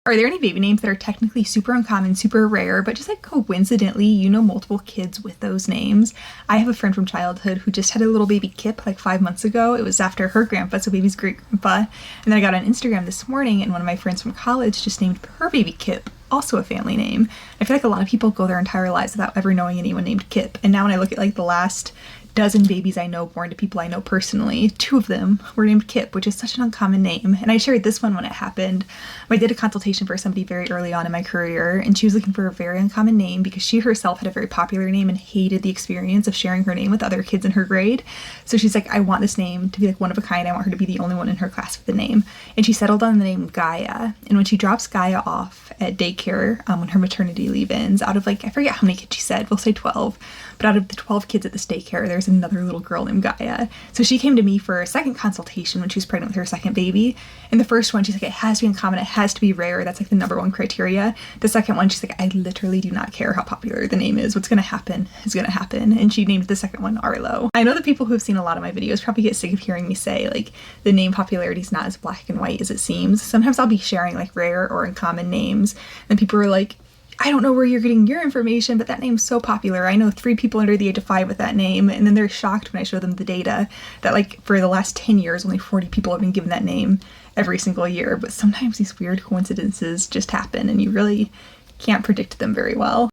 Are there any baby names that are technically super uncommon, super rare, but just like coincidentally, you know multiple kids with those names? I have a friend from childhood who just had a little baby Kip like 5 months ago. It was after her grandpa, so baby's great grandpa. And then I got on Instagram this morning and one of my friends from college just named her baby Kip, also a family name. I feel like a lot of people go their entire lives without ever knowing anyone named Kip. And now when I look at like the last dozen babies I know born to people I know personally, 2 of them were named Kip, which is such an uncommon name. And I shared this one when it happened. I did a consultation for somebody very early on in my career, and she was looking for a very uncommon name because she herself had a very popular name and hated the experience of sharing her name with other kids in her grade. So she's like, I want this name to be like one of a kind. I want her to be the only one in her class with the name. And she settled on the name Gaia. And when she drops Gaia off at daycare, when her maternity leave ends, out of like, I forget how many kids she said, we'll say 12, but out of the 12 kids at this daycare, there's another little girl named Gaia. So she came to me for a second consultation when she was pregnant with her second baby. And the first one, she's like, it has to be uncommon, it has to be rare. That's like the #1 criteria. The second one, she's like, I literally do not care how popular the name is. What's gonna happen is gonna happen. And she named the second one Arlo. I know the people who have seen a lot of my videos probably get sick of hearing me say like the name popularity is not as black and white as it seems. Sometimes I'll be sharing like rare or uncommon names and people are like, I don't know where you're getting your information, but that name's so popular. I know 3 people under the age of 5 with that name. And then they're shocked when I show them the data that like for the last 10 years, only 40 people have been given that name every single year. But sometimes these weird coincidences just happen and you really can't predict them very well.